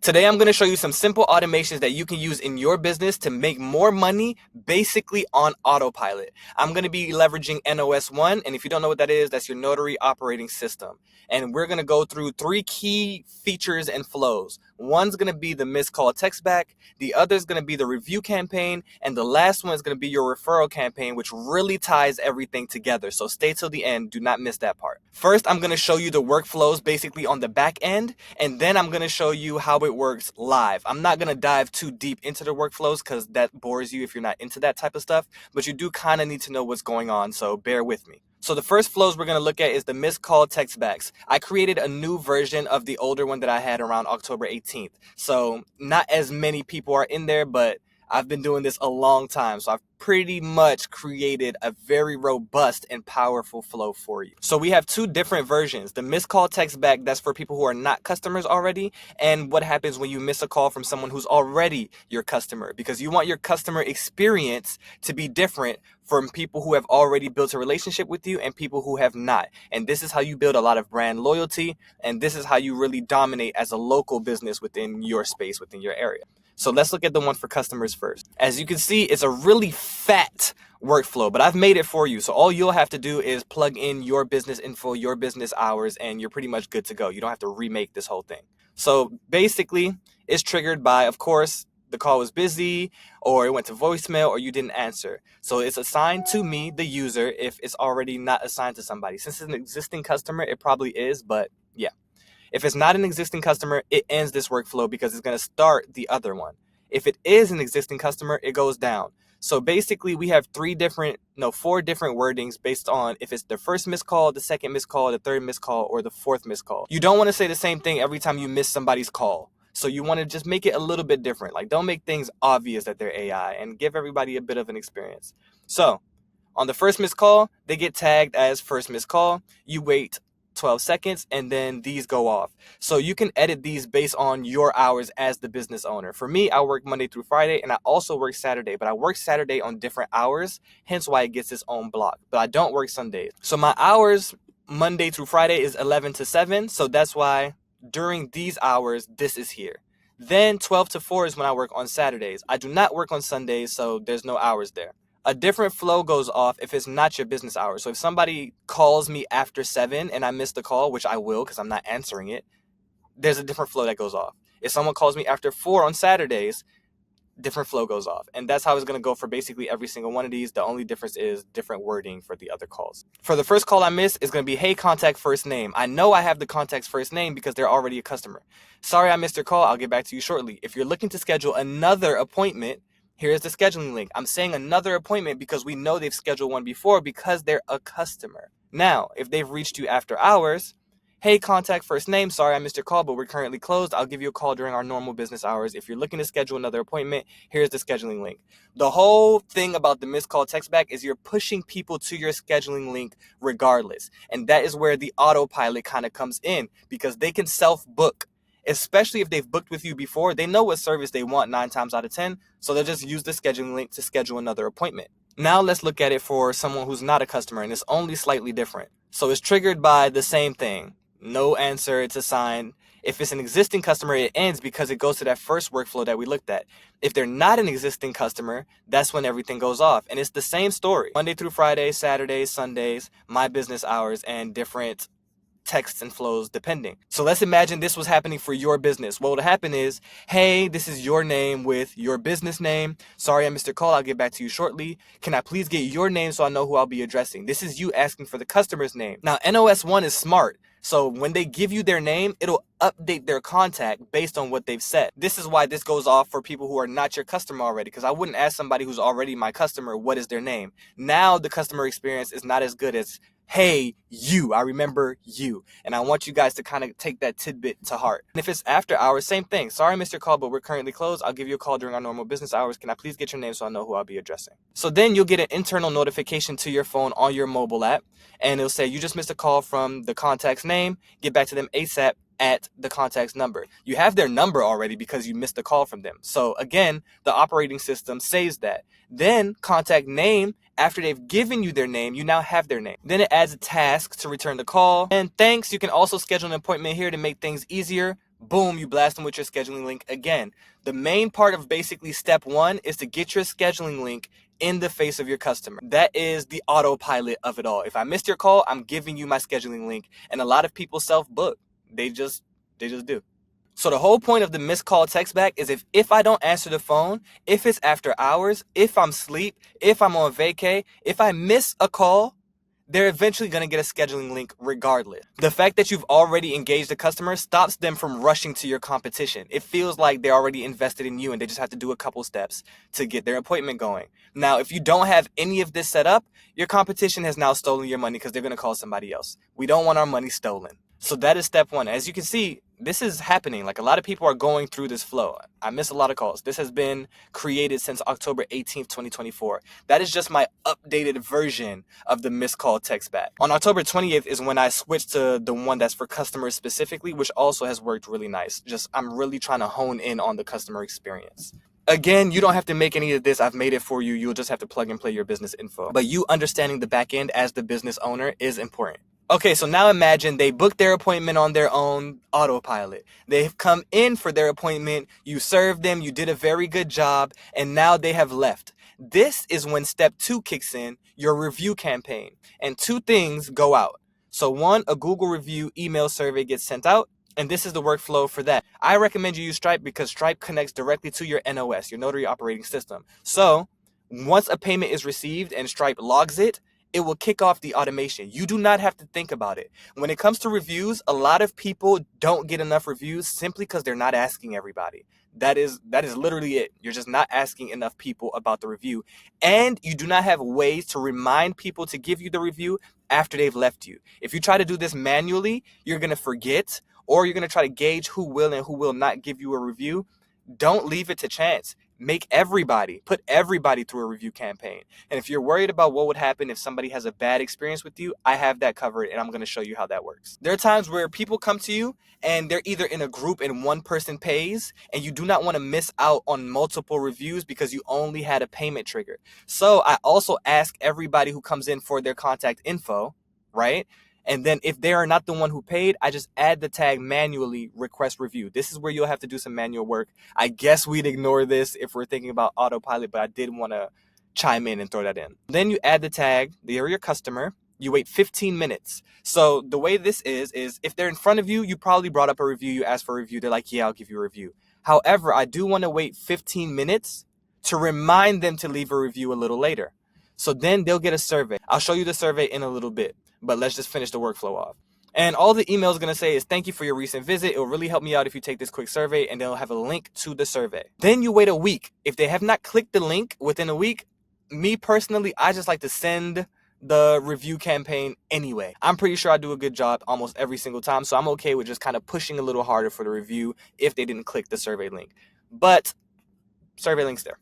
Today, I'm going to show you some simple automations that you can use in your business to make more money basically on autopilot. I'm going to be leveraging NOS1, and if you don't know what that is, that's your Notary Operating System. And we're going to go through 3 key features and flows. One's going to be the missed call text back, the other is going to be the review campaign, and the last one is going to be your referral campaign, which really ties everything together. So stay till the end. Do not miss that part. First, I'm going to show you the workflows basically on the back end, and then I'm going to show you how it works live. I'm not going to dive too deep into the workflows because that bores you if you're not into that type of stuff, but you do kind of need to know what's going on, so bear with me. So the first flows we're going to look at is the missed call text backs. I created a new version of the older one that I had around October 18th. So not as many people are in there, but I've been doing this a long time, so I've pretty much created a very robust and powerful flow for you. So we have 2 different versions. The missed call text back, that's for people who are not customers already, and what happens when you miss a call from someone who's already your customer, because you want your customer experience to be different from people who have already built a relationship with you and people who have not. And this is how you build a lot of brand loyalty, and this is how you really dominate as a local business within your space, within your area. So let's look at the one for customers first. As you can see, it's a really fat workflow, but I've made it for you. So all you'll have to do is plug in your business info, your business hours, and you're pretty much good to go. You don't have to remake this whole thing. So basically, it's triggered by, of course, the call was busy, or it went to voicemail, or you didn't answer. So it's assigned to me, the user, if it's already not assigned to somebody. Since it's an existing customer, it probably is, but yeah. If it's not an existing customer, it ends this workflow because it's going to start the other one. If it is an existing customer, it goes down. So basically, we have 4 different wordings based on if it's the first missed call, the second missed call, the third missed call, or the 4th missed call. You don't want to say the same thing every time you miss somebody's call. So you want to just make it a little bit different. Like, don't make things obvious that they're AI and give everybody a bit of an experience. So on the first missed call, they get tagged as first missed call. You wait 12 seconds and then these go off. So you can edit these based on your hours as the business owner. For me, I work Monday through Friday and I also work Saturday, but I work Saturday on different hours, hence why it gets its own block. But I don't work Sundays. So my hours Monday through Friday is 11 to 7. So that's why during these hours, this is here. Then 12 to 4 is when I work on Saturdays. I do not work on Sundays, so there's no hours there. A different flow goes off if it's not your business hours. So if somebody calls me after 7 and I miss the call, which I will because I'm not answering it, there's a different flow that goes off. If someone calls me after 4 on Saturdays, different flow goes off. And that's how it's going to go for basically every single one of these. The only difference is different wording for the other calls. For the first call I miss, it's going to be, hey, contact first name. I know I have the contact's first name because they're already a customer. Sorry, I missed your call. I'll get back to you shortly. If you're looking to schedule another appointment, here's the scheduling link. I'm saying another appointment because we know they've scheduled one before because they're a customer. Now, if they've reached you after hours, hey, contact first name. Sorry, I missed your call, but we're currently closed. I'll give you a call during our normal business hours. If you're looking to schedule another appointment, here's the scheduling link. The whole thing about the missed call text back is you're pushing people to your scheduling link regardless. And that is where the autopilot kind of comes in because they can self-book. Especially if they've booked with you before, they know what service they want 9 times out of 10, so they'll just use the scheduling link to schedule another appointment. Now let's look at it for someone who's not a customer, and it's only slightly different. So it's triggered by the same thing. No answer, it's assigned. If it's an existing customer, it ends because it goes to that first workflow that we looked at. If they're not an existing customer, that's when everything goes off. And it's the same story. Monday through Friday, Saturdays, Sundays, my business hours, and different texts and flows depending. So let's imagine this was happening for your business. What would happen is, hey, this is your name with your business name. Sorry, I missed your call. I'll get back to you shortly. Can I please get your name so I know who I'll be addressing? This is you asking for the customer's name. Now, NOS1 is smart. So when they give you their name, it'll update their contact based on what they've said. This is why this goes off for people who are not your customer already, because I wouldn't ask somebody who's already my customer, what is their name? Now the customer experience is not as good as, hey, you, I remember you. And I want you guys to kind of take that tidbit to heart. And if it's after hours, same thing. Sorry, I missed your call, but we're currently closed. I'll give you a call during our normal business hours. Can I please get your name so I know who I'll be addressing? So then you'll get an internal notification to your phone on your mobile app, and it'll say, you just missed a call from the contact's name. Get back to them ASAP at the contact's number. You have their number already because you missed a call from them. So again, the operating system saves that. Then contact name, after they've given you their name, you now have their name. Then it adds a task to return the call. And thanks, you can also schedule an appointment here to make things easier. Boom, you blast them with your scheduling link again. The main part of basically step one is to get your scheduling link in the face of your customer. That is the autopilot of it all. If I missed your call, I'm giving you my scheduling link. And a lot of people self-book. They just do. So the whole point of the missed call text back is if I don't answer the phone, if it's after hours, if I'm asleep, if I'm on vacay, if I miss a call, they're eventually going to get a scheduling link regardless. The fact that you've already engaged the customer stops them from rushing to your competition. It feels like they're already invested in you and they just have to do a couple steps to get their appointment going. Now, if you don't have any of this set up, your competition has now stolen your money because they're going to call somebody else. We don't want our money stolen. So that is step one. As you can see, this is happening. Like, a lot of people are going through this flow. I miss a lot of calls. This has been created since October 18th, 2024. That is just my updated version of the missed call text back. On October 20th is when I switched to the one that's for customers specifically, which also has worked really nice. Just, I'm really trying to hone in on the customer experience. Again, you don't have to make any of this. I've made it for you. You'll just have to plug and play your business info. But you understanding the back end as the business owner is important. Okay, so now imagine they booked their appointment on their own autopilot. They've come in for their appointment, you served them, you did a very good job, and now they have left. This is when step 2 kicks in, your review campaign, and 2 things go out. So 1, a Google review email survey gets sent out, and this is the workflow for that. I recommend you use Stripe because Stripe connects directly to your NOS, your Notary Operating System. So once a payment is received and Stripe logs it, it will kick off the automation. You do not have to think about it. When it comes to reviews, a lot of people don't get enough reviews simply because they're not asking everybody. That is literally it. You're just not asking enough people about the review. And you do not have ways to remind people to give you the review after they've left you. If you try to do this manually, you're going to forget, or you're going to try to gauge who will and who will not give you a review. Don't leave it to chance. Put everybody through a review campaign. And if you're worried about what would happen if somebody has a bad experience with you, I have that covered, and I'm going to show you how that works. There are times where people come to you and they're either in a group and one person pays, and you do not want to miss out on multiple reviews because you only had a payment trigger. So I also ask everybody who comes in for their contact info, right? And then if they are not the one who paid, I just add the tag manually, request review. This is where you'll have to do some manual work. I guess we'd ignore this if we're thinking about autopilot, but I did want to chime in and throw that in. Then you add the tag, they're your customer. You wait 15 minutes. So the way this is if they're in front of you, you probably brought up a review, you asked for a review. They're like, yeah, I'll give you a review. However, I do want to wait 15 minutes to remind them to leave a review a little later. So then they'll get a survey. I'll show you the survey in a little bit, but let's just finish the workflow off. And all the email is going to say is, thank you for your recent visit. It will really help me out if you take this quick survey, and they'll have a link to the survey. Then you wait a week. If they have not clicked the link within a week, me personally, I just like to send the review campaign anyway. I'm pretty sure I do a good job almost every single time, so I'm okay with just kind of pushing a little harder for the review if they didn't click the survey link. But survey link's there.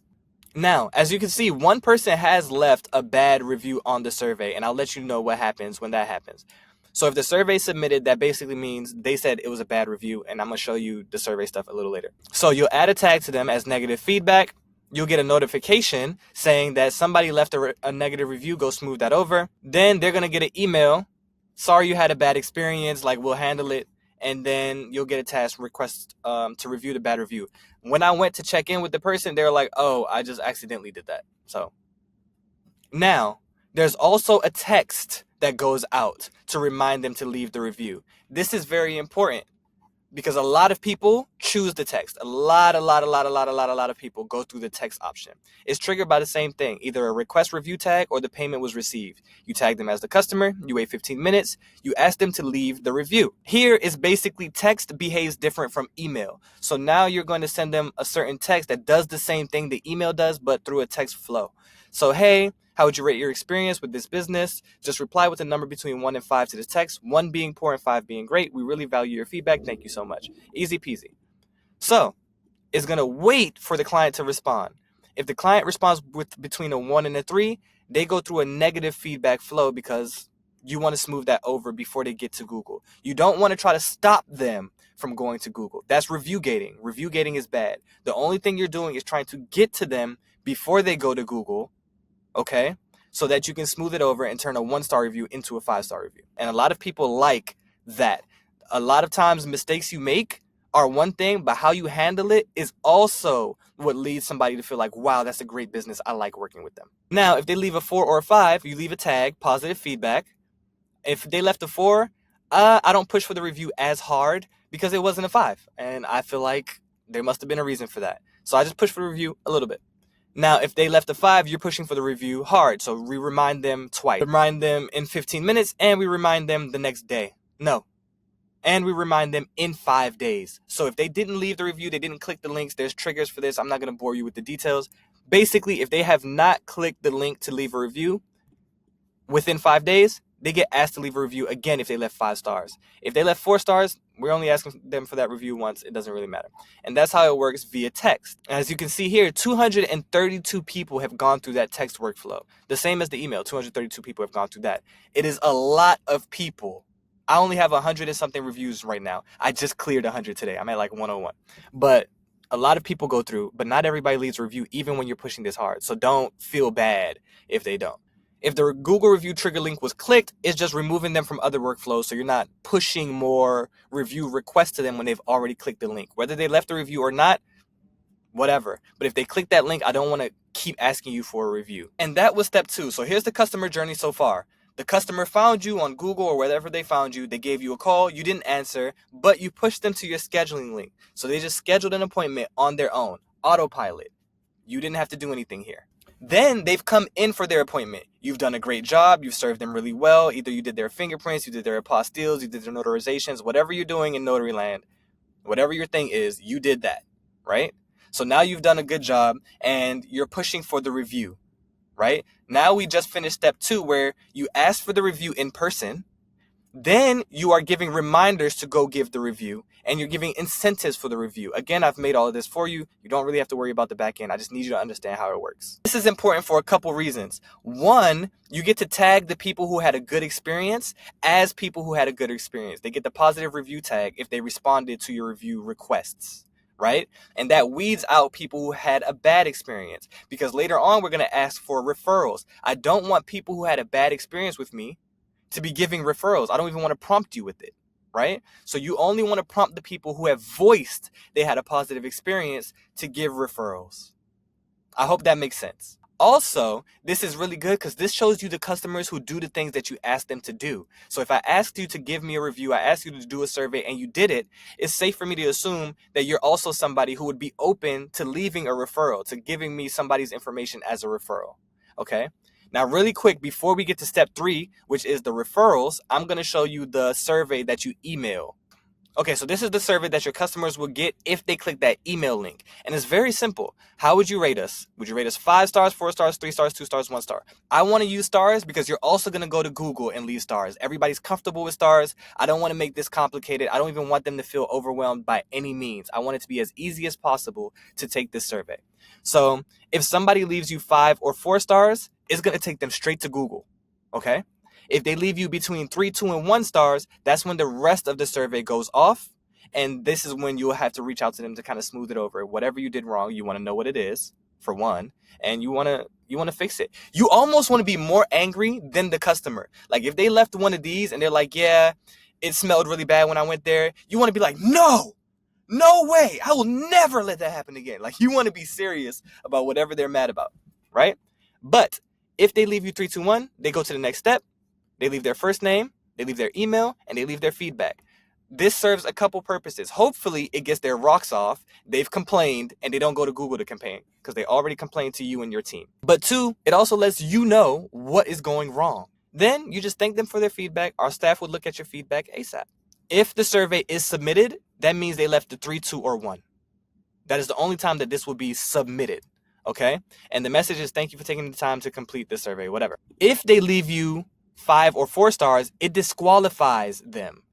Now, as you can see, one person has left a bad review on the survey, and I'll let you know what happens when that happens. So if the survey submitted, that basically means they said it was a bad review, and I'm going to show you the survey stuff a little later. So you'll add a tag to them as negative feedback. You'll get a notification saying that somebody left a negative review. Go smooth that over. Then they're going to get an email. Sorry you had a bad experience. Like, we'll handle it. And then you'll get a task request to review the bad review. When I went to check in with the person, they were like, oh, I just accidentally did that. So now there's also a text that goes out to remind them to leave the review. This is very important because a lot of people choose the text. A lot of people go through the text option. It's triggered by the same thing, either a request review tag or the payment was received. You tag them as the customer, you wait 15 minutes, you ask them to leave the review. Here is basically text behaves different from email. So now you're going to send them a certain text that does the same thing the email does, but through a text flow. So, hey, how would you rate your experience with this business? Just reply with a number between 1 and 5 to the text, 1 being poor and 5 being great. We really value your feedback. Thank you so much. Easy peasy. So it's going to wait for the client to respond. If the client responds with between a 1 and a 3, they go through a negative feedback flow because you want to smooth that over before they get to Google. You don't want to try to stop them from going to Google. That's review gating. Review gating is bad. The only thing you're doing is trying to get to them before they go to Google. Okay, so that you can smooth it over and turn a 1-star review into a 5-star review. And a lot of people like that. A lot of times mistakes you make are one thing, but how you handle it is also what leads somebody to feel like, wow, that's a great business. I like working with them. Now, if they leave a 4 or a 5, you leave a tag, positive feedback. If they left a 4, I don't push for the review as hard because it wasn't a 5. And I feel like there must have been a reason for that. So I just push for the review a little bit. Now, if they left a 5, you're pushing for the review hard. So we remind them twice. We remind them in 15 minutes and we remind them the next day. No. And we remind them in 5 days. So if they didn't leave the review, they didn't click the links, there's triggers for this. I'm not going to bore you with the details. Basically, if they have not clicked the link to leave a review within 5 days, they get asked to leave a review again if they left 5 stars. If they left 4 stars, we're only asking them for that review once. It doesn't really matter. And that's how it works via text. As you can see here, 232 people have gone through that text workflow. The same as the email, 232 people have gone through that. It is a lot of people. I only have 100 and something reviews right now. I just cleared 100 today. I'm at like 101. But a lot of people go through, but not everybody leaves a review even when you're pushing this hard. So don't feel bad if they don't. If the Google review trigger link was clicked, it's just removing them from other workflows, so you're not pushing more review requests to them when they've already clicked the link. Whether they left a review or not, whatever. But if they click that link, I don't want to keep asking you for a review. And that was step 2. So here's the customer journey so far. The customer found you on Google or wherever they found you. They gave you a call. You didn't answer, but you pushed them to your scheduling link. So they just scheduled an appointment on their own. Autopilot. You didn't have to do anything here. Then they've come in for their appointment. You've done a great job. You've served them really well. Either you did their fingerprints, you did their apostilles, you did their notarizations, whatever you're doing in notary land, whatever your thing is, you did that, right? So now you've done a good job and you're pushing for the review, right? Now we just finished step 2 where you asked for the review in person. Then you are giving reminders to go give the review, and you're giving incentives for the review. Again, I've made all of this for you. You don't really have to worry about the back end. I just need you to understand how it works. This is important for a couple reasons. One, you get to tag the people who had a good experience as people who had a good experience. They get the positive review tag if they responded to your review requests, right? And that weeds out people who had a bad experience, because later on we're going to ask for referrals. I don't want people who had a bad experience with me to be giving referrals. I don't even want to prompt you with it, right? So you only want to prompt the people who have voiced they had a positive experience to give referrals. I hope that makes sense. Also, this is really good because this shows you the customers who do the things that you asked them to do. So if I asked you to give me a review, I asked you to do a survey and you did it, it's safe for me to assume that you're also somebody who would be open to leaving a referral, to giving me somebody's information as a referral, okay? Now, really quick, before we get to step 3, which is the referrals, I'm going to show you the survey that you email. Okay, so this is the survey that your customers will get if they click that email link. And it's very simple. How would you rate us? Would you rate us 5 stars, 4 stars, 3 stars, 2 stars, 1 star? I want to use stars because you're also going to go to Google and leave stars. Everybody's comfortable with stars. I don't want to make this complicated. I don't even want them to feel overwhelmed by any means. I want it to be as easy as possible to take this survey. So if somebody leaves you 5 or 4 stars, it's going to take them straight to Google, okay? If they leave you between 3, 2, and 1 stars, that's when the rest of the survey goes off. And this is when you'll have to reach out to them to kind of smooth it over. Whatever you did wrong, you want to know what it is, for one, and you want to fix it. You almost want to be more angry than the customer. Like if they left one of these and they're like, yeah, it smelled really bad when I went there, you want to be like, no way, I will never let that happen again. Like you want to be serious about whatever they're mad about, right? But if they leave you 3, 2, 1, they go to the next step. They leave their first name, they leave their email, and they leave their feedback. This serves a couple purposes. Hopefully, it gets their rocks off. They've complained, and they don't go to Google to complain because they already complained to you and your team. But 2, it also lets you know what is going wrong. Then you just thank them for their feedback. Our staff would look at your feedback ASAP. If the survey is submitted, that means they left the 3, 2, or 1. That is the only time that this will be submitted. Okay? And the message is thank you for taking the time to complete this survey, whatever. If they leave you 5 or 4 stars, it disqualifies them.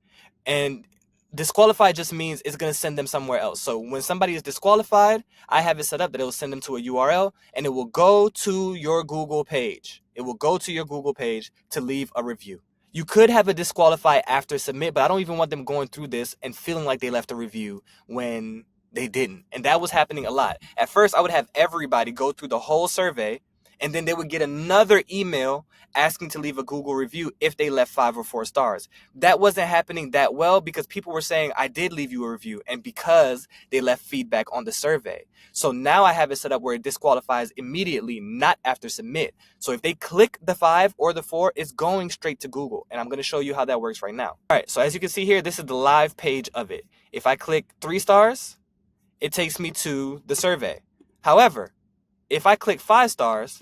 And disqualified just means it's going to send them somewhere else. So when somebody is disqualified, I have it set up that it will send them to a URL and it will go to your Google page. It will go to your Google page to leave a review. You could have a disqualify after submit, but I don't even want them going through this and feeling like they left a review when they didn't. And that was happening a lot. At first, I would have everybody go through the whole survey And then they would get another email asking to leave a Google review if they left 5 or 4 stars. That wasn't happening that well because people were saying, I did leave you a review, and because they left feedback on the survey. So now I have it set up where it disqualifies immediately, not after submit. So if they click the 5 or the 4, it's going straight to Google. And I'm going to show you how that works right now. All right, so as you can see here, this is the live page of it. If I click 3 stars, it takes me to the survey. However, if I click 5 stars,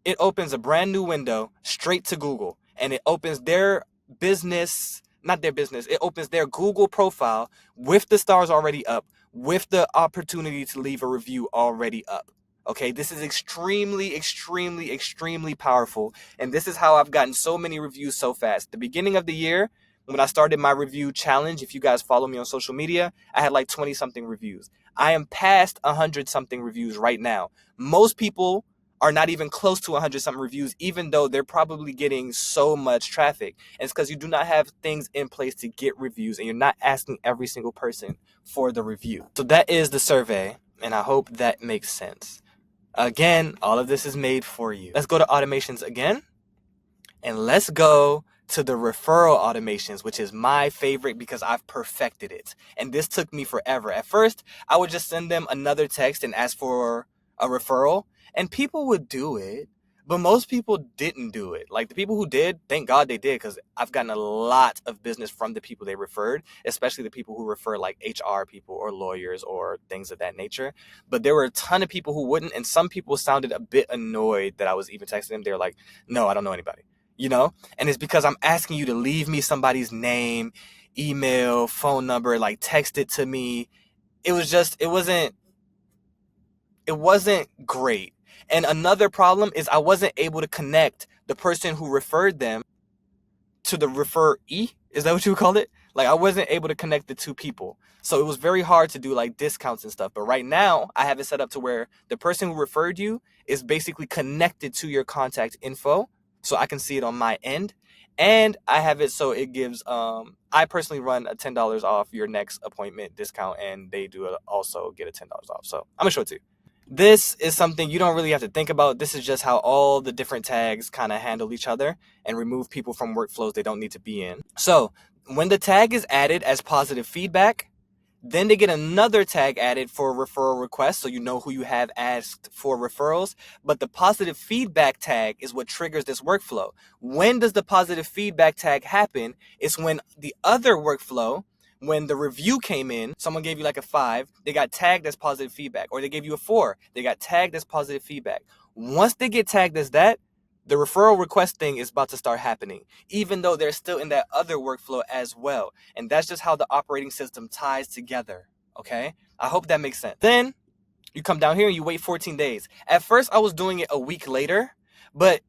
it opens a brand new window straight to Google, and it opens their business, not their business, it opens their Google profile with the stars already up, with the opportunity to leave a review already up. Okay, this is extremely, extremely, extremely powerful, and this is how I've gotten so many reviews so fast. The beginning of the year, when I started my review challenge, if you guys follow me on social media, I had like 20 something reviews. I am past 100 something reviews right now. Most people are not even close to 100 something reviews, even though they're probably getting so much traffic. And it's because you do not have things in place to get reviews, and you're not asking every single person for the review. So that is the survey, and I hope that makes sense. Again, all of this is made for you. Let's go to automations again, and let's go to the referral automations, which is my favorite because I've perfected it. And this took me forever. At first, I would just send them another text and ask for a referral, and people would do it, but most people didn't do it. Like the people who did, thank God they did, because I've gotten a lot of business from the people they referred, especially the people who refer like HR people or lawyers or things of that nature. But there were a ton of people who wouldn't, and some people sounded a bit annoyed that I was even texting them. They're like, no, I don't know anybody. And it's because I'm asking you to leave me somebody's name, email, phone number, like text it to me. It wasn't great. And another problem is I wasn't able to connect the person who referred them to the referee. Is that what you would call it? Like I wasn't able to connect the two people. So it was very hard to do like discounts and stuff. But right now I have it set up to where the person who referred you is basically connected to your contact info. So I can see it on my end. And I have it so it gives, I personally run a $10 off your next appointment discount, and they do also get a $10 off. So I'm gonna show it to you. This is something you don't really have to think about. This is just how all the different tags kind of handle each other and remove people from workflows they don't need to be in. So when the tag is added as positive feedback, then they get another tag added for referral requests, so you know who you have asked for referrals. But the positive feedback tag is what triggers this workflow. When does the positive feedback tag happen? It's when the other workflow, when the review came in, someone gave you like a 5, they got tagged as positive feedback. Or they gave you a 4, they got tagged as positive feedback. Once they get tagged as that, the referral request thing is about to start happening, even though they're still in that other workflow as well. And that's just how the operating system ties together, okay? I hope that makes sense. Then you come down here and you wait 14 days. At first, I was doing it a week later, but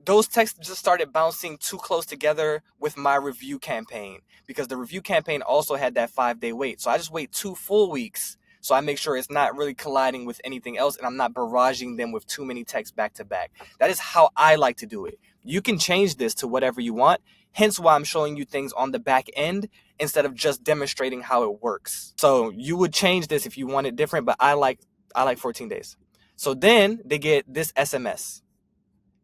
those texts just started bouncing too close together with my review campaign, because the review campaign also had that 5-day wait. So I just wait 2 full weeks. So I make sure it's not really colliding with anything else, and I'm not barraging them with too many texts back to back. That is how I like to do it. You can change this to whatever you want. Hence why I'm showing you things on the back end instead of just demonstrating how it works. So you would change this if you want it different, but I like 14 days. So then they get this SMS.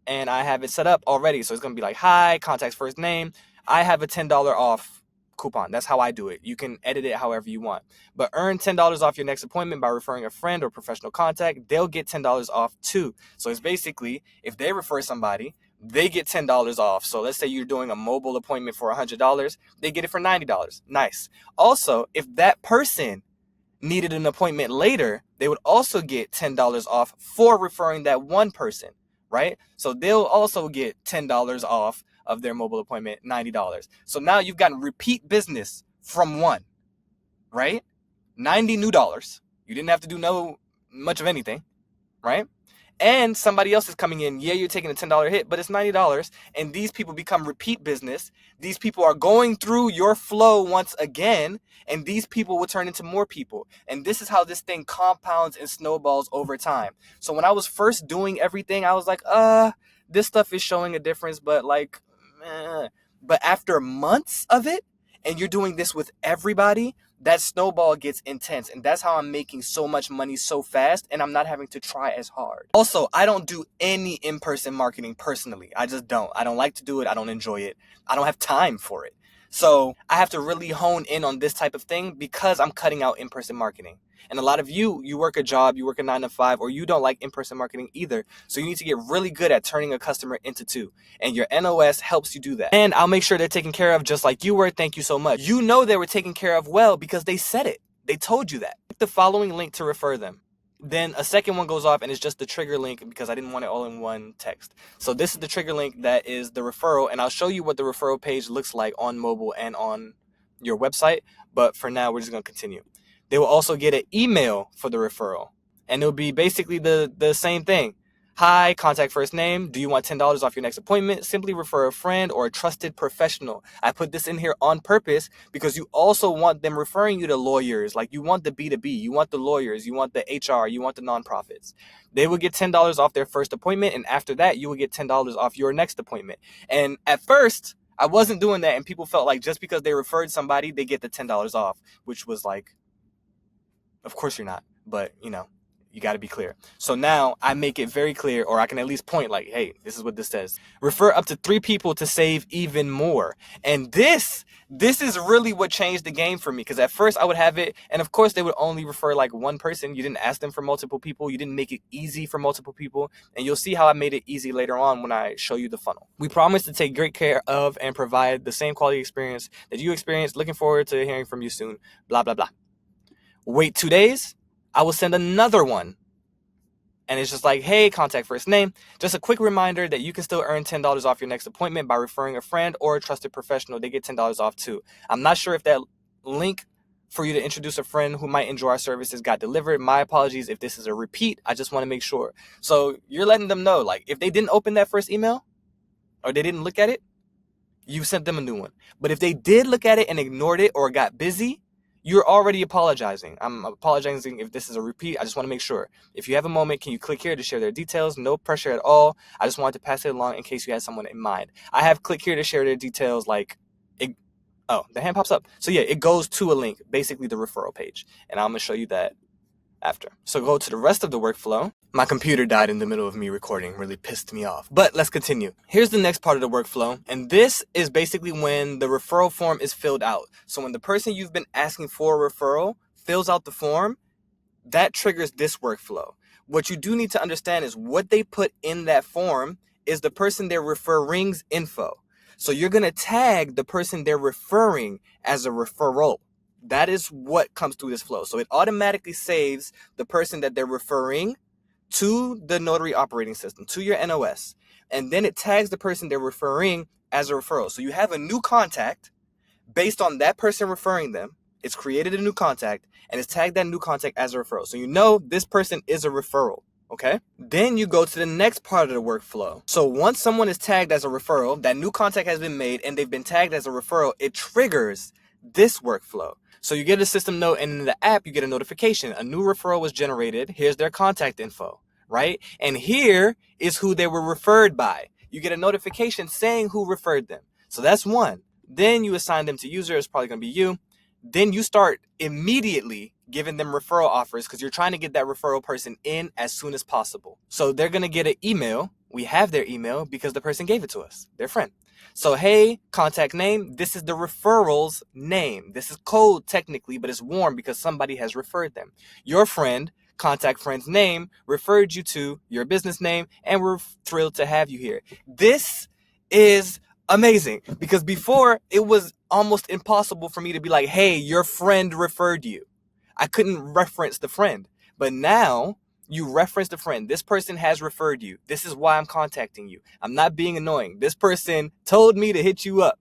And I have it set up already. So it's going to be like, hi, contact's first name. I have a $10 off coupon. That's how I do it. You can edit it however you want. But earn $10 off your next appointment by referring a friend or professional contact. They'll get $10 off too. So it's basically, if they refer somebody, they get $10 off. So let's say you're doing a mobile appointment for $100. They get it for $90. Nice. Also, if that person needed an appointment later, they would also get $10 off for referring that one person. Right? So they'll also get $10 off of their mobile appointment, $90. So now you've gotten repeat business from one, right? $90 new dollars. You didn't have to do much of anything, right? And somebody else is coming in. Yeah, you're taking a $10 hit, but it's $90. And these people become repeat business. These people are going through your flow once again. And these people will turn into more people. And this is how this thing compounds and snowballs over time. So when I was first doing everything, I was like, this stuff is showing a difference, but like, But after months of it, and you're doing this with everybody, that snowball gets intense. And that's how I'm making so much money so fast, and I'm not having to try as hard. Also, I don't do any in-person marketing personally. I just don't. I don't like to do it. I don't enjoy it. I don't have time for it. So I have to really hone in on this type of thing because I'm cutting out in-person marketing. And a lot of you work a job, you work a 9 to 5, or you don't like in-person marketing either. So you need to get really good at turning a customer into two. And your NOS helps you do that. And I'll make sure they're taken care of just like you were. Thank you so much. You know they were taken care of well because they said it. They told you that. Click the following link to refer them. Then a second one goes off and it's just the trigger link because I didn't want it all in one text. So this is the trigger link that is the referral, and I'll show you what the referral page looks like on mobile and on your website. But for now, we're just going to continue. They will also get an email for the referral, and it'll be basically the same thing. Hi, contact first name. Do you want $10 off your next appointment? Simply refer a friend or a trusted professional. I put this in here on purpose because you also want them referring you to lawyers. Like, you want the B2B, you want the lawyers, you want the HR, you want the nonprofits. They will get $10 off their first appointment, and after that, you will get $10 off your next appointment. And at first, I wasn't doing that, and people felt like just because they referred somebody, they get the $10 off, which was like, of course you're not, but you know. You got to be clear. So now I make it very clear, or I can at least point like, hey, this is what this says. Refer up to 3 people to save even more. And this is really what changed the game for me, because at first I would have it, and of course they would only refer like one person. You didn't ask them for multiple people. You didn't make it easy for multiple people. And you'll see how I made it easy later on when I show you the funnel. We promise to take great care of and provide the same quality experience that you experienced. Looking forward to hearing from you soon. Blah, blah, blah. Wait 2 days. I will send another one. And it's just like, hey, contact first name. Just a quick reminder that you can still earn $10 off your next appointment by referring a friend or a trusted professional. They get $10 off too. I'm not sure if that link for you to introduce a friend who might enjoy our services got delivered. My apologies if this is a repeat. I just want to make sure. So you're letting them know, like, if they didn't open that first email or they didn't look at it, you sent them a new one. But if they did look at it and ignored it or got busy, you're already apologizing. I'm apologizing if this is a repeat. I just want to make sure. If you have a moment, can you click here to share their details? No pressure at all. I just wanted to pass it along in case you had someone in mind. I have click here to share their details like, the hand pops up. So yeah, it goes to a link, basically the referral page. And I'm going to show you that after. So go to the rest of the workflow. My computer died in the middle of me recording, really pissed me off. But let's continue. Here's the next part of the workflow. And this is basically when the referral form is filled out. So when the person you've been asking for a referral fills out the form, that triggers this workflow. What you do need to understand is what they put in that form is the person they're referring's info. So you're going to tag the person they're referring as a referral. That is what comes through this flow. So it automatically saves the person that they're referring to the Notary Operating System, to your NOS. And then it tags the person they're referring as a referral. So you have a new contact based on that person referring them. It's created a new contact and it's tagged that new contact as a referral. So you know this person is a referral. Okay. Then you go to the next part of the workflow. So once someone is tagged as a referral, that new contact has been made and they've been tagged as a referral, it triggers this workflow. So you get a system note, and in the app, you get a notification. A new referral was generated. Here's their contact info, right? And here is who they were referred by. You get a notification saying who referred them. So that's one. Then you assign them to user. It's probably going to be you. Then you start immediately giving them referral offers because you're trying to get that referral person in as soon as possible. So they're going to get an email. We have their email because the person gave it to us, their friend. So, hey, contact name, this is the referral's name. This is code technically, but it's warm because somebody has referred them. Your friend, contact friend's name, referred you to your business name, and we're thrilled to have you here. This is amazing because before it was almost impossible for me to be like, hey, your friend referred you. I couldn't reference the friend, but now you reference the friend. This person has referred you. This is why I'm contacting you. I'm not being annoying. This person told me to hit you up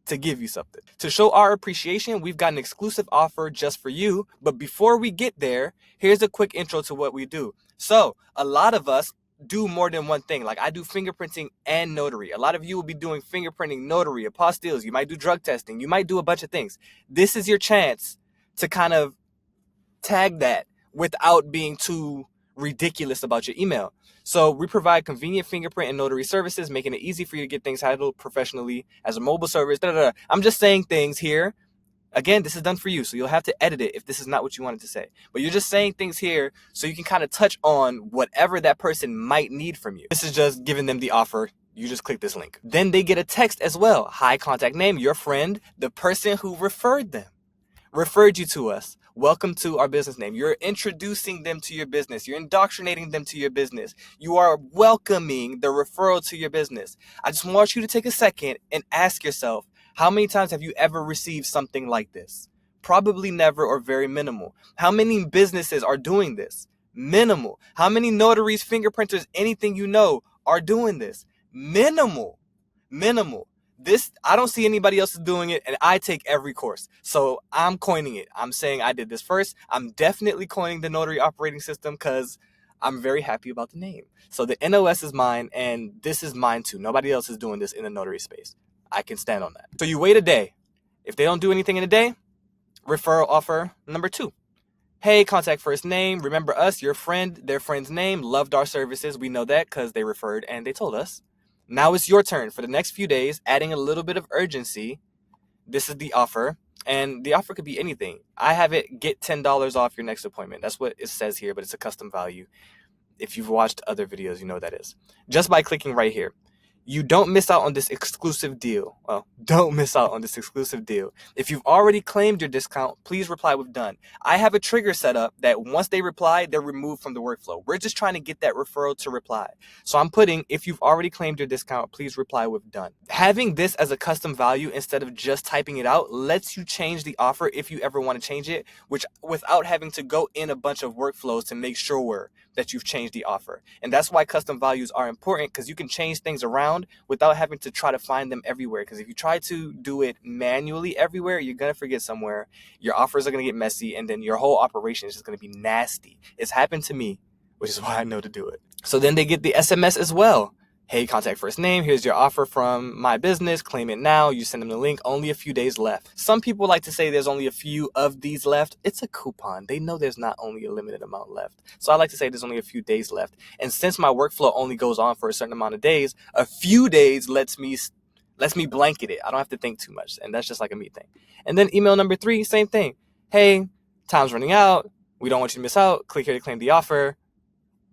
to give you something. To show our appreciation, we've got an exclusive offer just for you. But before we get there, here's a quick intro to what we do. So a lot of us do more than one thing. Like I do fingerprinting and notary. A lot of you will be doing fingerprinting, notary, apostilles. You might do drug testing. You might do a bunch of things. This is your chance to kind of tag that without being too ridiculous about your email. So we provide convenient fingerprint and notary services, making it easy for you to get things handled professionally as a mobile service. I'm just saying things here Again, this is done for you, so you'll have to edit it if this is not what you wanted to say. But you're just saying things here so you can kind of touch on whatever that person might need from you. This is just giving them the offer. You just click this link. Then they get a text as well. Hi, contact name, your friend, the person who referred you to us. Welcome to our business name. You're introducing them to your business. You're indoctrinating them to your business. You are welcoming the referral to your business. I just want you to take a second and ask yourself, how many times have you ever received something like this? Probably never, or very minimal. How many businesses are doing this? Minimal. How many notaries, fingerprinters, anything you know are doing this? Minimal. This, I don't see anybody else doing it, and I take every course. So I'm coining it. I'm saying I did this first. I'm definitely coining the Notary Operating System because I'm very happy about the name. So the NOS is mine, and this is mine too. Nobody else is doing this in the notary space. I can stand on that. So you wait a day. If they don't do anything in a day, referral offer number 2. Hey, contact first name. Remember us, your friend, their friend's name, loved our services. We know that because they referred and they told us. Now it's your turn for the next few days, adding a little bit of urgency. This is the offer, and the offer could be anything. I have it get $10 off your next appointment. That's what it says here, but it's a custom value. If you've watched other videos, you know what that is. Just by clicking right here. You don't miss out on this exclusive deal. Well, don't miss out on this exclusive deal. If you've already claimed your discount, please reply with done. I have a trigger set up that once they reply, they're removed from the workflow. We're just trying to get that referral to reply. So I'm putting, if you've already claimed your discount, please reply with done. Having this as a custom value instead of just typing it out lets you change the offer if you ever want to change it, which without having to go in a bunch of workflows to make sure that you've changed the offer. And that's why custom values are important, because you can change things around without having to try to find them everywhere. Because if you try to do it manually everywhere, you're going to forget somewhere. Your offers are going to get messy, and then your whole operation is just going to be nasty. It's happened to me, which is why I know to do it. So then they get the SMS as well. Hey, contact first name. Here's your offer from my business. Claim it now. You send them the link. Only a few days left. Some people like to say there's only a few of these left. It's a coupon. They know there's not only a limited amount left. So I like to say there's only a few days left. And since my workflow only goes on for a certain amount of days, a few days lets me blanket it. I don't have to think too much. And that's just like a me thing. And then email number 3, same thing. Hey, time's running out. We don't want you to miss out. Click here to claim the offer.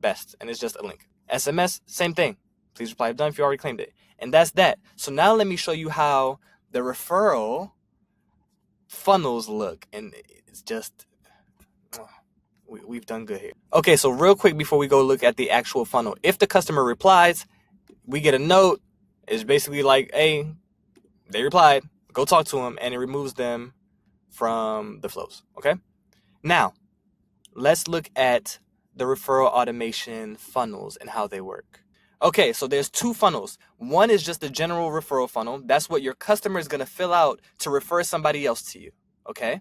Best. And it's just a link. SMS, same thing. Please reply done if you already claimed it. And that's that. So now let me show you how the referral funnels look. And it's just, we've done good here. Okay, so real quick before we go look at the actual funnel. If the customer replies, we get a note. It's basically like, hey, they replied. Go talk to them. And it removes them from the flows. Okay? Now, let's look at the referral automation funnels and how they work. Okay, so there's 2 funnels. One is just the general referral funnel. That's what your customer is going to fill out to refer somebody else to you, okay?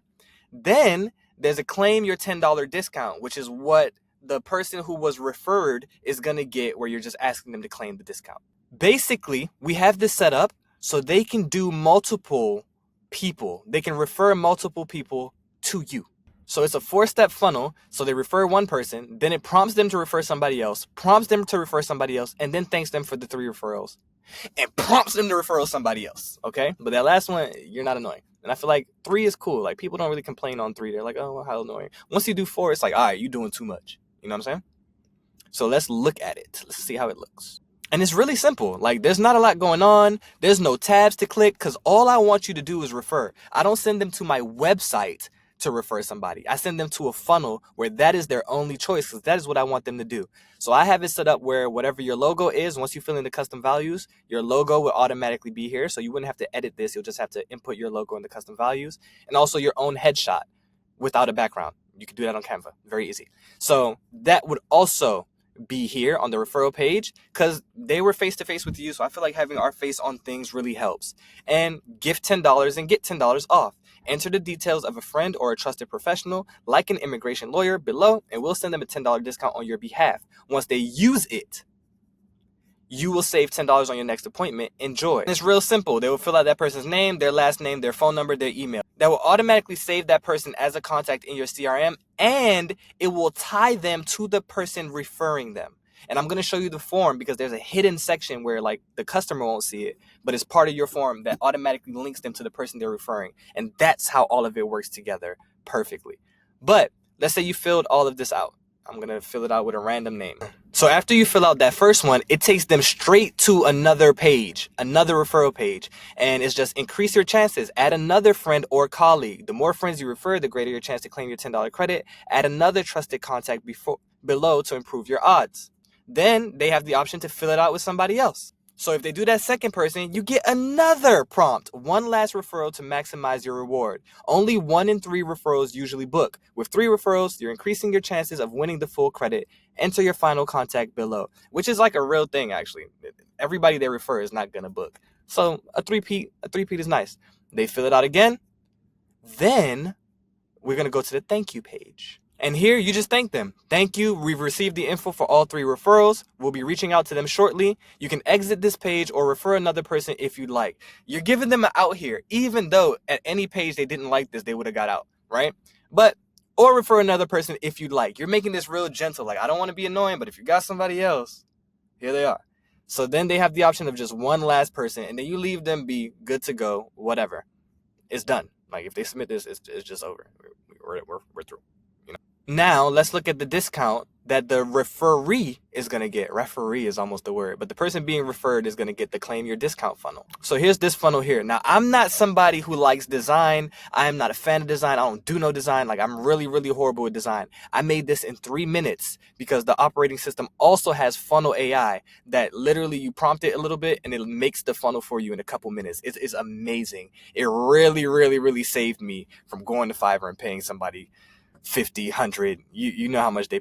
Then there's a claim your $10 discount, which is what the person who was referred is going to get, where you're just asking them to claim the discount. Basically, we have this set up so they can do multiple people. They can refer multiple people to you. So it's a 4-step funnel. So they refer one person, then it prompts them to refer somebody else, and then thanks them for the 3 referrals, and prompts them to refer somebody else. Okay? But that last one, you're not annoying. And I feel like 3 is cool. Like, people don't really complain on 3. They're like, oh, well, how annoying. Once you do 4, it's like, all right, you're doing too much. You know what I'm saying? So let's look at it. Let's see how it looks. And it's really simple. Like, there's not a lot going on. There's no tabs to click, because all I want you to do is refer. I don't send them to my website to refer somebody. I send them to a funnel where that is their only choice, because that is what I want them to do. So I have it set up where whatever your logo is, once you fill in the custom values, your logo will automatically be here. So you wouldn't have to edit this. You'll just have to input your logo in the custom values, and also your own headshot without a background. You can do that on Canva. Very easy. So that would also be here on the referral page, because they were face-to-face with you. So I feel like having our face on things really helps. And gift $10 and get $10 off. Enter the details of a friend or a trusted professional, like an immigration lawyer, below, and we'll send them a $10 discount on your behalf. Once they use it, you will save $10 on your next appointment. Enjoy. And it's real simple. They will fill out that person's name, their last name, their phone number, their email. That will automatically save that person as a contact in your CRM, and it will tie them to the person referring them. And I'm going to show you the form because there's a hidden section where like the customer won't see it, but it's part of your form that automatically links them to the person they're referring. And that's how all of it works together perfectly. But let's say you filled all of this out. I'm going to fill it out with a random name. So after you fill out that first one, it takes them straight to another page, another referral page. And it's just increase your chances. Add another friend or colleague. The more friends you refer, the greater your chance to claim your $10 credit. Add another trusted contact below to improve your odds. Then they have the option to fill it out with somebody else. So if they do that second person, you get another prompt. One last referral to maximize your reward. Only 1 in 3 referrals usually book. With 3 referrals, you're increasing your chances of winning the full credit. Enter your final contact below, which is like a real thing, actually. Everybody they refer is not going to book. So a three-peat is nice. They fill it out again. Then we're going to go to the thank you page. And here you just thank them. Thank you. We've received the info for all 3 referrals. We'll be reaching out to them shortly. You can exit this page or refer another person if you'd like. You're giving them an out here, even though at any page they didn't like this, they would have got out, right? Or refer another person if you'd like. You're making this real gentle. Like, I don't want to be annoying, but if you got somebody else, here they are. So then they have the option of just one last person, and then you leave them be good to go, whatever. It's done. Like, if they submit this, it's just over. We're through. Now, let's look at the discount that the referee is going to get. Referee is almost the word, but the person being referred is going to get the claim your discount funnel. So here's this funnel here. Now, I'm not somebody who likes design. I am not a fan of design. I don't do no design. Like, I'm really, really horrible with design. I made this in 3 minutes because the operating system also has funnel AI that literally you prompt it a little bit and it makes the funnel for you in a couple minutes. It's amazing. It really, really, really saved me from going to Fiverr and paying somebody 50, 100. You know how much they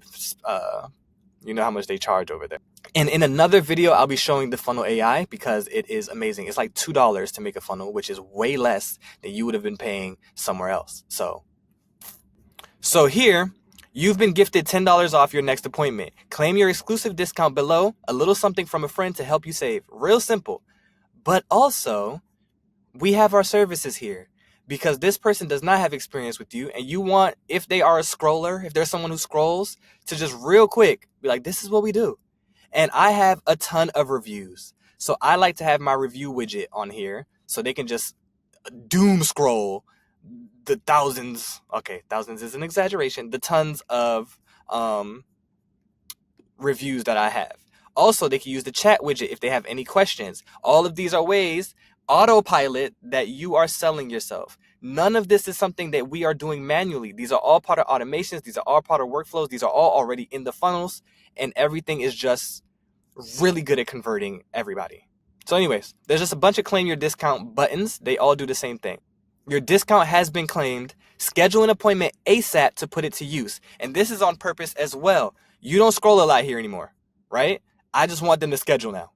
charge over there. And in another video, I'll be showing the funnel AI because it is amazing. It's like $2 to make a funnel, which is way less than you would have been paying somewhere else. So here, you've been gifted $10 off your next appointment. Claim your exclusive discount below. A little something from a friend to help you save. Real simple. But also, we have our services here. Because this person does not have experience with you, and you want, if they are a scroller, if there's someone who scrolls, to just real quick be like, this is what we do. And I have a ton of reviews. So I like to have my review widget on here so they can just doom scroll the thousands. Okay, thousands is an exaggeration. The tons of reviews that I have. Also, they can use the chat widget if they have any questions. All of these are ways autopilot that you are selling yourself. None of this is something that we are doing manually. These are all part of automations. These are all part of workflows. These are all already in the funnels, and everything is just really good at converting everybody. So anyways, there's just a bunch of claim your discount buttons. They all do the same thing. Your discount has been claimed. Schedule an appointment ASAP to put it to use. And this is on purpose as well. You don't scroll a lot here anymore, right? I just want them to schedule now.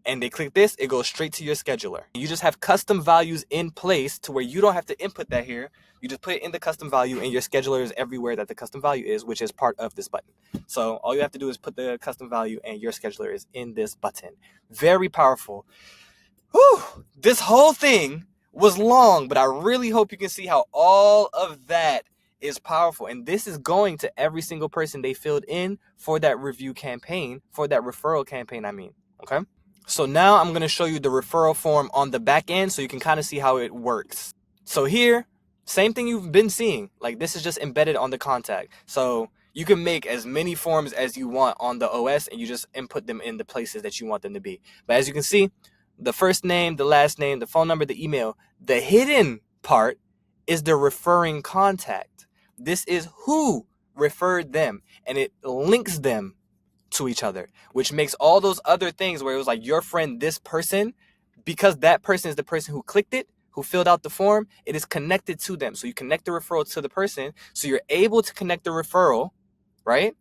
And they click this, it goes straight to your scheduler. You just have custom values in place to where you don't have to input that here. You just put it in the custom value, and your scheduler is everywhere that the custom value is, which is part of this button. So all you have to do is put the custom value, and your scheduler is in this button. Very powerful. Whew. This whole thing was long, but I really hope you can see how all of that is powerful. And this is going to every single person they filled in for that review campaign, for that referral campaign, okay? So now I'm going to show you the referral form on the back end so you can kind of see how it works. So here, same thing you've been seeing. Like, this is just embedded on the contact. So you can make as many forms as you want on the OS, and you just input them in the places that you want them to be. But as you can see, the first name, the last name, the phone number, the email. The hidden part is the referring contact. This is who referred them, and it links them to each other, which makes all those other things where it was like your friend, this person, because that person is the person who clicked it, who filled out the form, it is connected to them. So you connect the referral to the person. So you're able to connect the referral, right,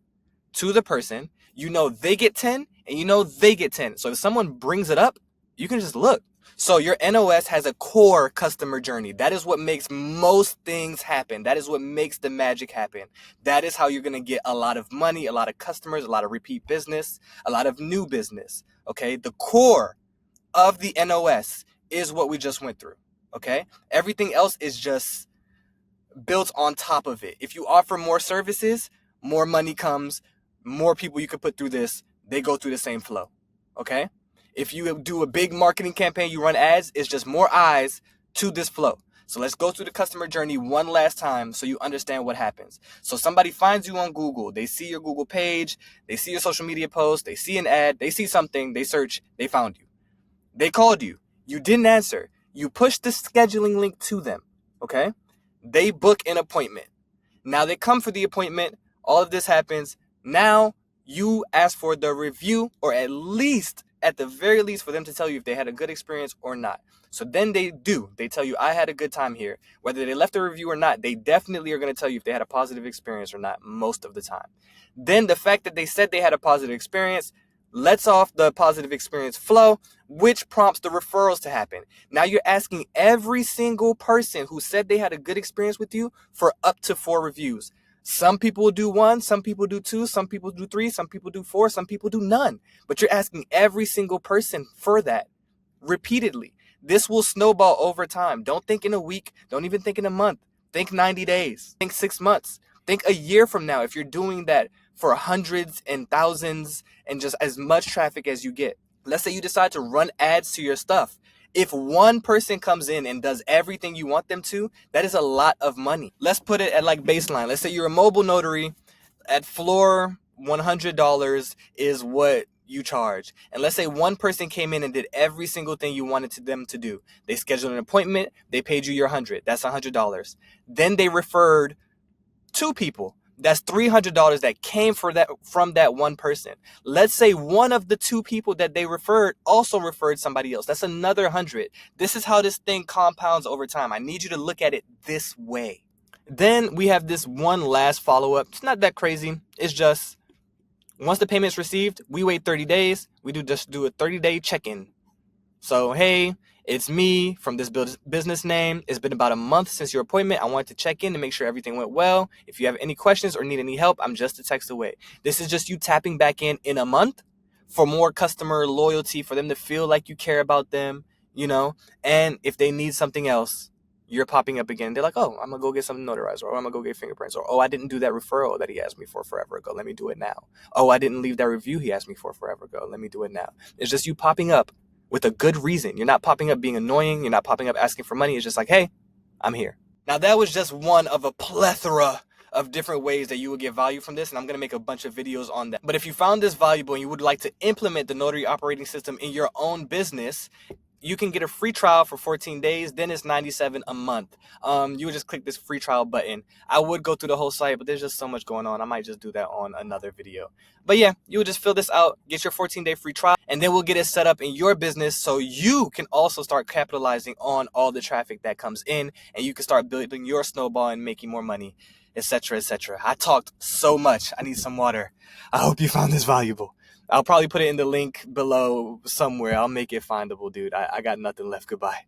to the person. You know they get 10 and you know they get 10. So if someone brings it up, you can just look. So your NOS has a core customer journey. That is what makes most things happen. That is what makes the magic happen. That is how you're going to get a lot of money, a lot of customers, a lot of repeat business, a lot of new business. Okay. The core of the NOS is what we just went through. Okay. Everything else is just built on top of it. If you offer more services, more money comes, more people you could put through this. they go through the same flow. Okay? If you do a big marketing campaign, you run ads, it's just more eyes to this flow. So let's go through the customer journey one last time so you understand what happens. So somebody finds you on Google. They see your Google page. They see your social media post. They see an ad. They see something. They search. They found you. They called you. You didn't answer. You pushed the scheduling link to them. Okay? They book an appointment. Now they come for the appointment. All of this happens. Now you ask for the review, or at the very least, for them to tell you if they had a good experience or not. So then they do. They tell you, I had a good time here. Whether they left a review or not, they definitely are going to tell you if they had a positive experience or not most of the time. Then the fact that they said they had a positive experience lets off the positive experience flow, which prompts the referrals to happen. Now you're asking every single person who said they had a good experience with you for up to 4 reviews. Some people do 1, some people do 2, some people do 3, some people do 4, some people do none. But you're asking every single person for that repeatedly. This will snowball over time. Don't think in a week. Don't even think in a month. Think 90 days. Think 6 months. Think a year from now if you're doing that for hundreds and thousands and just as much traffic as you get. Let's say you decide to run ads to your stuff. If one person comes in and does everything you want them to, that is a lot of money. Let's put it at like baseline. Let's say you're a mobile notary. At floor, $100 is what you charge. And let's say one person came in and did every single thing you wanted them to do. They scheduled an appointment. They paid you your $100. That's $100. Then they referred 2 people. That's $300 that came from that one person. Let's say one of the 2 people that they referred also referred somebody else. That's another 100. This is how this thing compounds over time. I need you to look at it this way. Then we have this one last follow-up. It's not that crazy. It's just once the payment's received, we wait 30 days. We just do a 30-day check-in. So, hey, it's me from this business name. It's been about a month since your appointment. I wanted to check in to make sure everything went well. If you have any questions or need any help, I'm just a text away. This is just you tapping back in a month for more customer loyalty, for them to feel like you care about them, and if they need something else, you're popping up again. They're like, oh, I'm going to go get something notarized, or I'm going to go get fingerprints, or, oh, I didn't do that referral that he asked me for forever ago. Let me do it now. Oh, I didn't leave that review he asked me for forever ago. Let me do it now. It's just you popping up with a good reason. You're not popping up being annoying. You're not popping up asking for money. It's just like, hey, I'm here. Now, that was just one of a plethora of different ways that you will get value from this, and I'm going to make a bunch of videos on that. But if you found this valuable and you would like to implement the Notary Operating System in your own business, you can get a free trial for 14 days. Then it's $97 a month. You would just click this free trial button. I would go through the whole site, but there's just so much going on. I might just do that on another video. But yeah, you would just fill this out, get your 14-day free trial, and then we'll get it set up in your business so you can also start capitalizing on all the traffic that comes in, and you can start building your snowball and making more money, etc., etc. I talked so much. I need some water. I hope you found this valuable. I'll probably put it in the link below somewhere. I'll make it findable, dude. I got nothing left. Goodbye.